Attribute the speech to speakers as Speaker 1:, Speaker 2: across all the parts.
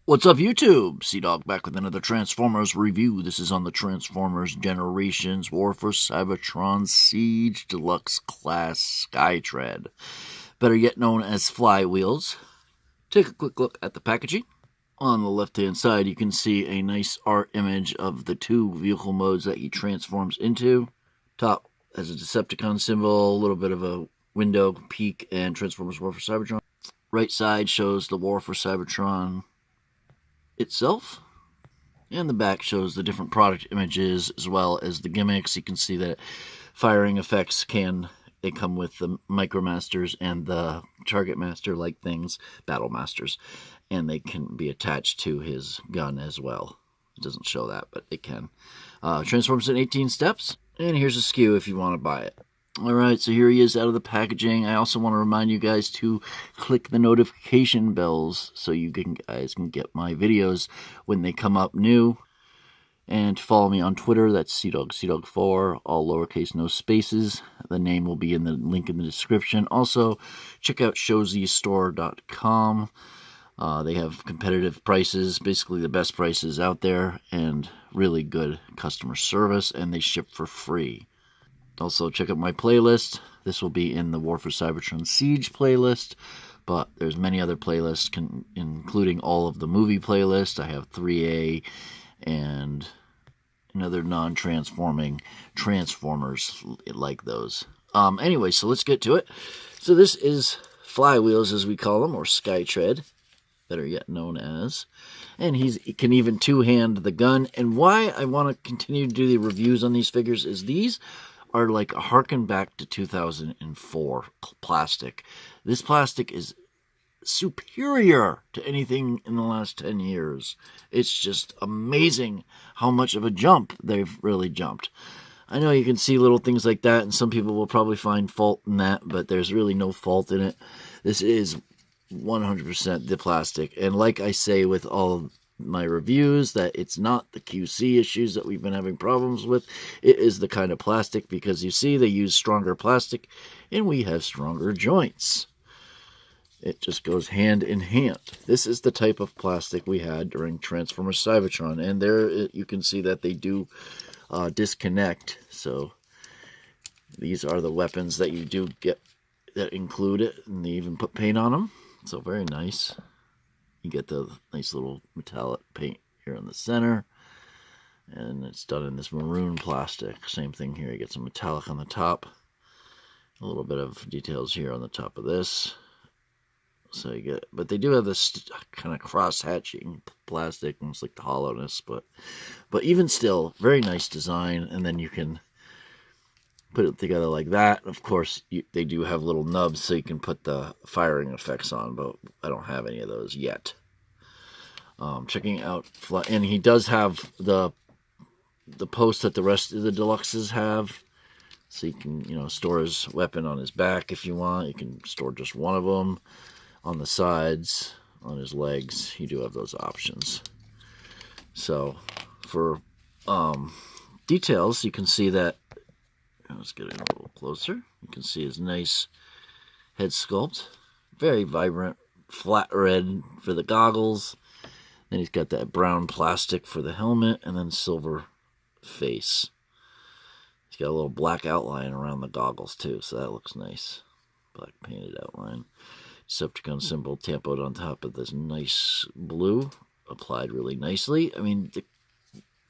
Speaker 1: What's up, YouTube? Sea-Dog back with another Transformers review. This is on the Transformers Generations War for Cybertron Siege Deluxe Class SKYTREAD, better yet known as Flywheels. Take a quick look at the packaging. On the left-hand side, you can see a nice art image of the two vehicle modes that he transforms into. Top has a Decepticon symbol, a little bit of a window peak, and Transformers War for Cybertron. Right side shows the War for Cybertron itself, and the back shows the different product images as well as the gimmicks. You can see that firing effects they come with the Micromasters and the Target Master like things, Battle Masters, and they can be attached to his gun as well. It doesn't show that, but it can. Transforms in 18 steps, and here's a SKU if you want to buy it. Alright, so here he is out of the packaging. I also want to remind you guys to click the notification bells so you guys can get my videos when they come up new. And to follow me on Twitter, that's CDog4, all lowercase, no spaces. The name will be in the link in the description. Also, check out showzstore.com. They have competitive prices, basically the best prices out there, and really good customer service, and they ship for free. Also, check out my playlist. This will be in the War for Cybertron Siege playlist, but there's many other playlists, including all of the movie playlists. I have 3A and another non-transforming Transformers like those. Anyway, so let's get to it. So this is Flywheels, as we call them, or SKYTREAD, better yet known as. And he can even two-hand the gun. And why I want to continue to do the reviews on these figures is these are like a harken back to 2004 plastic. This plastic is superior to anything in the last 10 years. It's just amazing how much of a jump they've really jumped. I know you can see little things like that, and some people will probably find fault in that, but there's really no fault in it. This is 100% the plastic. And like I say with all of my reviews, that it's not the QC issues that we've been having problems with. It is the kind of plastic, because you see they use stronger plastic and we have stronger joints. It just goes hand in hand. This is the type of plastic we had during Transformers Cybertron, and there you can see that they do disconnect. So these are the weapons that you do get that include it, and they even put paint on them. So very nice. You get the nice little metallic paint here in the center, and it's done in this maroon plastic. Same thing here. You get some metallic on the top, a little bit of details here on the top of this. So you get, but they do have this kind of cross-hatching plastic, almost like the hollowness, but even still, very nice design. And then you can put it together like that. Of course, they do have little nubs so you can put the firing effects on, but I don't have any of those yet. Checking out, and he does have the post that the rest of the deluxes have, so you can store his weapon on his back if you want. You can store just one of them on the sides, on his legs. You do have those options. So for details, you can see that. Let's get in a little closer. You can see his nice head sculpt. Very vibrant, flat red for the goggles. Then he's got that brown plastic for the helmet, and then silver face. He's got a little black outline around the goggles too, so that looks nice. Black painted outline. Decepticon symbol tampoed on top of this nice blue. Applied really nicely. I mean,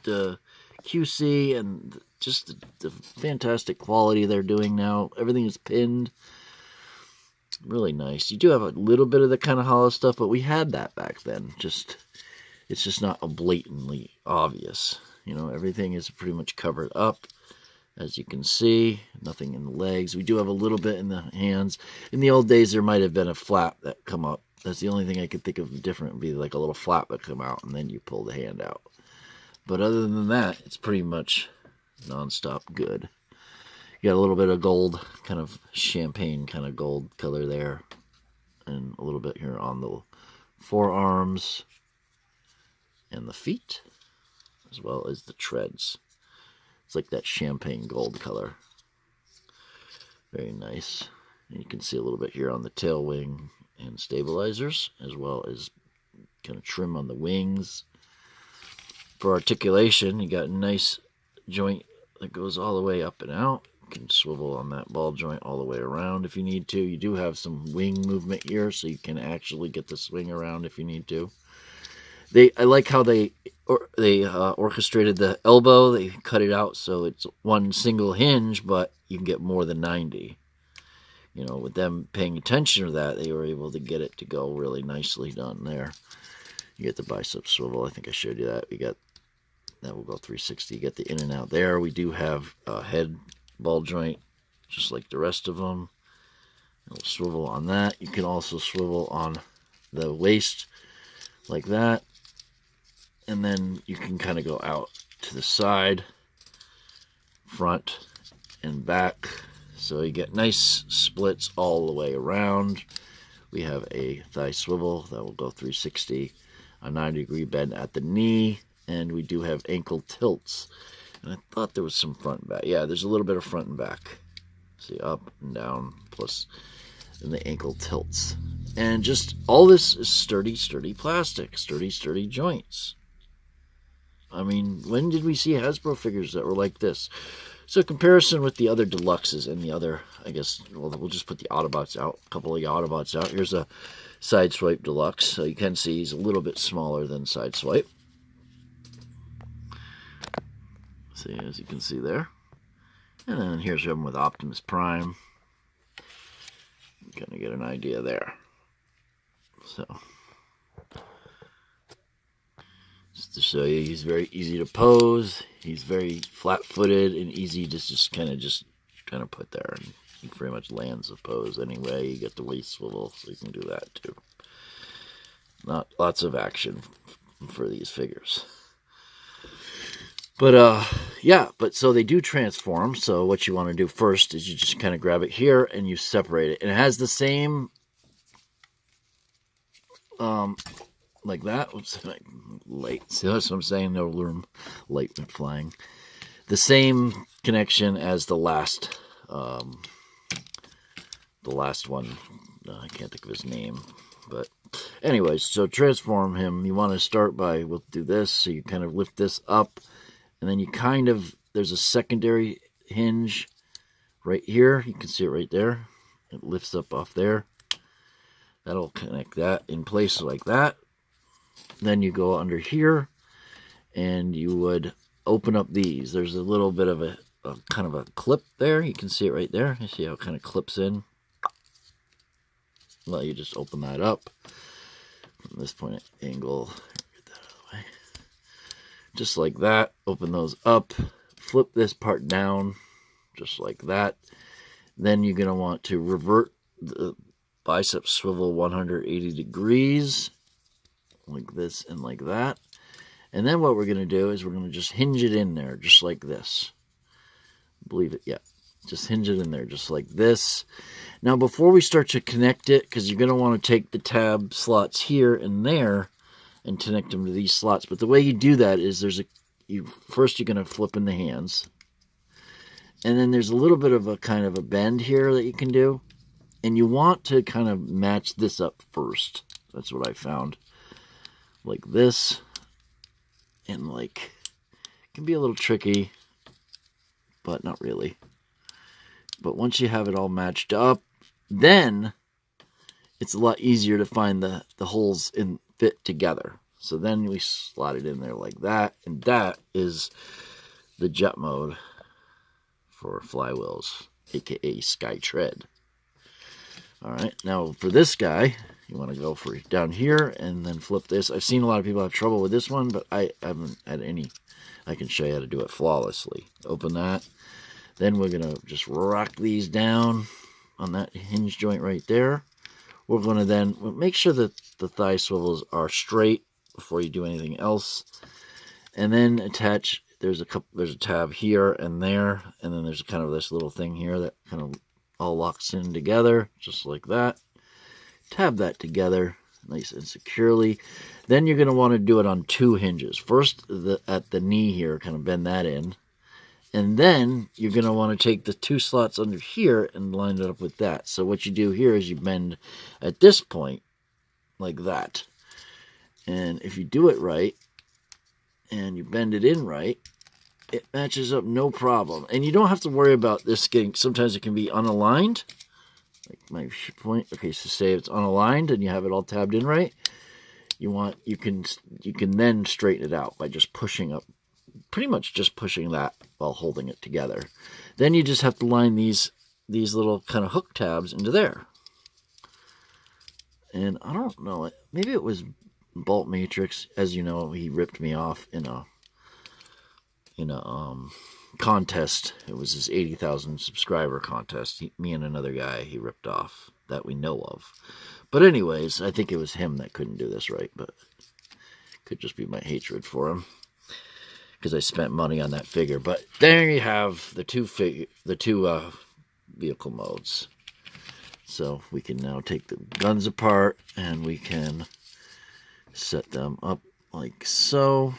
Speaker 1: the QC and just the fantastic quality they're doing now. Everything is pinned. Really nice. You do have a little bit of the kind of hollow stuff, but we had that back then. It's just not a blatantly obvious. Everything is pretty much covered up, as you can see. Nothing in the legs. We do have a little bit in the hands. In the old days, there might have been a flap that come up. That's the only thing I could think of different. Would be like a little flap that come out, and then you pull the hand out. But other than that, it's pretty much non-stop good. You got a little bit of gold, kind of champagne kind of gold color there. And a little bit here on the forearms and the feet, as well as the treads. It's like that champagne gold color. Very nice. And you can see a little bit here on the tail wing and stabilizers, as well as kind of trim on the wings. For articulation, you got a nice joint that goes all the way up and out. You can swivel on that ball joint all the way around if you need to. You do have some wing movement here, so you can actually get the swing around if you need to. I like how they orchestrated the elbow. They cut it out so it's one single hinge, but you can get more than 90. You know, with them paying attention to that, they were able to get it to go really nicely done there. You get the bicep swivel. I think I showed you that. That will go 360. You get the in and out there. We do have a head ball joint, just like the rest of them. It'll swivel on that. You can also swivel on the waist like that. And then you can kind of go out to the side, front, and back. So you get nice splits all the way around. We have a thigh swivel that will go 360, a 90-degree bend at the knee, and we do have ankle tilts. And I thought there was some front and back. Yeah, there's a little bit of front and back. See, up and down, plus and the ankle tilts. And just all this is sturdy plastic, sturdy joints. I mean, when did we see Hasbro figures that were like this? So comparison with the other deluxes and the other, I guess, well, we'll just put the Autobots out, a couple of the Autobots out. Here's a Sideswipe Deluxe. So you can see he's a little bit smaller than Sideswipe. See, as you can see there. And then here's him with Optimus Prime. Kind of get an idea there. So, just to show you, he's very easy to pose. He's very flat-footed and easy to just kind of put there. And he pretty much lands the pose anyway. You get the waist swivel, so you can do that too. Not lots of action for these figures. But, yeah, so they do transform. So what you want to do first is you just kind of grab it here and you separate it. And it has the same, like that. Oops, light. See, that's what I'm saying? No room. Light went flying. The same connection as the last one. I can't think of his name. But anyways, so transform him. You want to start by, we'll do this. So you kind of lift this up. And then you kind of, there's a secondary hinge right here. You can see it right there. It lifts up off there. That'll connect that in place like that. Then you go under here and you would open up these. There's a little bit of a kind of a clip there. You can see it right there. You see how it kind of clips in. Well, you just open that up from this point angle. Get that out of the way. Just like that. Open those up. Flip this part down. Just like that. Then you're going to want to revert the bicep swivel 180 degrees. Like this and like that. And then what we're going to do is we're going to just hinge it in there. Just like this. Believe it. Yeah. Just hinge it in there. Just like this. Now before we start to connect it, because you're going to want to take the tab slots here and there and connect them to these slots. But the way you do that is first you're going to flip in the hands. And then there's a little bit of a kind of a bend here that you can do. And you want to kind of match this up first. That's what I found. Like this. And like, it can be a little tricky, but not really. But once you have it all matched up, then it's a lot easier to find the holes and fit together. So then we slot it in there like that. And that is the jet mode for Flywheels, aka SKYTREAD. Alright, now for this guy, you want to go for down here and then flip this. I've seen a lot of people have trouble with this one, but I haven't had any. I can show you how to do it flawlessly. Open that. Then we're going to just rock these down on that hinge joint right there. We're going to then make sure that the thigh swivels are straight before you do anything else. And then attach, there's a tab here and there, and then there's kind of this little thing here that kind of all locks in together, just like that. Tab that together nice and securely. Then you're going to want to do it on two hinges. First, at the knee here, kind of bend that in. And then you're going to want to take the two slots under here and line it up with that. So what you do here is you bend at this point like that. And if you do it right, and you bend it in right, it matches up no problem. And you don't have to worry about this getting, sometimes it can be unaligned. Like my point, okay, so say it's unaligned and you have it all tabbed in right. You can then straighten it out by just pushing up, pretty much just pushing that while holding it together. Then you just have to line these little kind of hook tabs into there. And I don't know, maybe it was Bolt Matrix. As you know, he ripped me off in a contest. It was his 80,000 subscriber contest. Me and another guy he ripped off that we know of. But anyways, I think it was him that couldn't do this right, but it could just be my hatred for him because I spent money on that figure. But there you have the two vehicle modes. So we can now take the guns apart and we can set them up like so.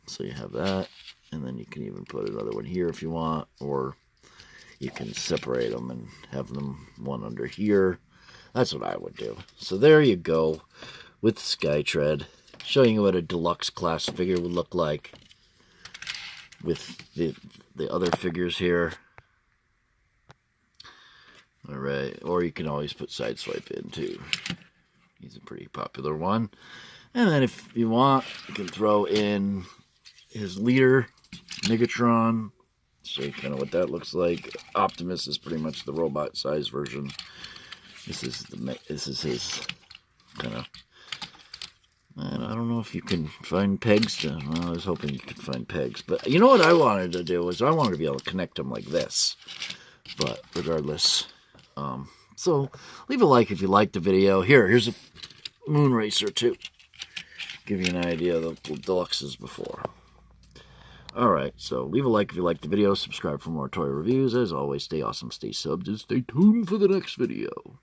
Speaker 1: So you have that, and then you can even put another one here if you want, or you can separate them and have them one under here. That's what I would do. So there you go with SKYTREAD, showing you what a deluxe class figure would look like with the other figures here. Alright, or you can always put Sideswipe in too. He's a pretty popular one. And then if you want, you can throw in his leader, Megatron. Show you kind of what that looks like. Optimus is pretty much the robot size version. This is his kind of. And I don't know if you can find pegs. Well, I was hoping you could find pegs, but you know what I wanted to do is I wanted to be able to connect them like this. But regardless, so leave a like if you liked the video. Here's a Moon Racer too. Give you an idea of the deluxes before. Alright, so leave a like if you liked the video. Subscribe for more toy reviews. As always, stay awesome, stay subbed, and stay tuned for the next video.